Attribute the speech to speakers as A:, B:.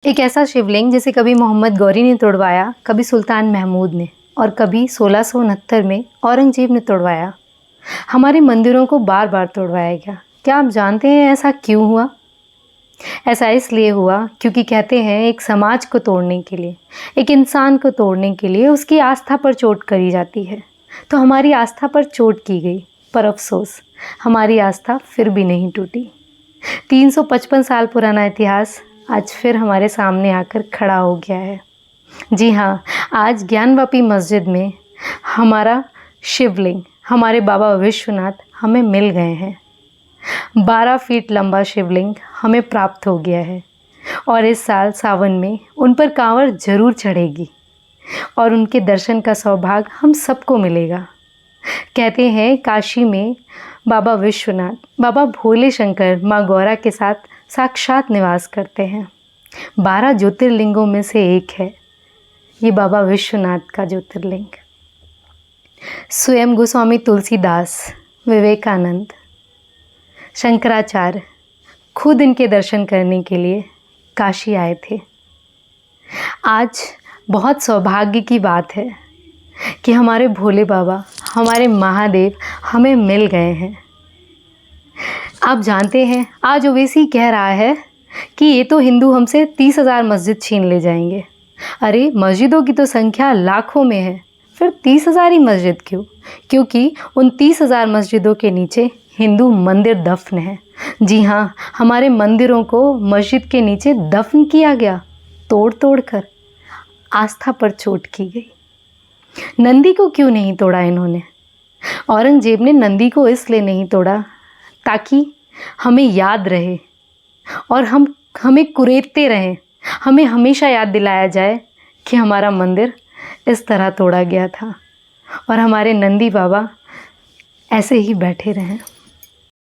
A: एक ऐसा शिवलिंग जिसे कभी मोहम्मद गौरी ने तोड़वाया, कभी सुल्तान महमूद ने और कभी 1669 में औरंगजेब ने तोड़वाया। हमारे मंदिरों को बार बार तोड़वाया गया। क्या आप जानते हैं ऐसा क्यों हुआ? ऐसा इसलिए हुआ क्योंकि कहते हैं एक समाज को तोड़ने के लिए, एक इंसान को तोड़ने के लिए उसकी आस्था पर चोट करी जाती है। तो हमारी आस्था पर चोट की गई, पर अफसोस हमारी आस्था फिर भी नहीं टूटी। 355 साल पुराना इतिहास आज फिर हमारे सामने आकर खड़ा हो गया है। जी हाँ, आज ज्ञानवापी मस्जिद में हमारा शिवलिंग, हमारे बाबा विश्वनाथ हमें मिल गए हैं। 12 फीट लंबा शिवलिंग हमें प्राप्त हो गया है और इस साल सावन में उन पर कांवर जरूर चढ़ेगी और उनके दर्शन का सौभाग्य हम सबको मिलेगा। कहते हैं काशी में बाबा विश्वनाथ, बाबा भोले शंकर माँ गौरा के साथ साक्षात निवास करते हैं। 12 ज्योतिर्लिंगों में से एक है ये बाबा विश्वनाथ का ज्योतिर्लिंग। स्वयं गोस्वामी तुलसीदास, विवेकानंद, शंकराचार्य खुद इनके दर्शन करने के लिए काशी आए थे। आज बहुत सौभाग्य की बात है कि हमारे भोले बाबा, हमारे महादेव हमें मिल गए हैं। आप जानते हैं आज ओवैसी कह रहा है कि ये तो हिंदू हमसे 30,000 मस्जिद छीन ले जाएंगे। अरे मस्जिदों की तो संख्या लाखों में है, फिर 30,000 ही मस्जिद क्यों? क्योंकि उन 30,000 मस्जिदों के नीचे हिंदू मंदिर दफन है। जी हाँ, हमारे मंदिरों को मस्जिद के नीचे दफन किया गया, तोड़ तोड़ कर। आस्था पर चोट की गई। नंदी को क्यों नहीं तोड़ा इन्होंने? औरंगजेब ने नंदी को इसलिए नहीं तोड़ा ताकि हमें याद रहे और हमें कुरेदते रहें, हमें हमेशा याद दिलाया जाए कि हमारा मंदिर इस तरह तोड़ा गया था और हमारे नंदी बाबा ऐसे ही बैठे रहें।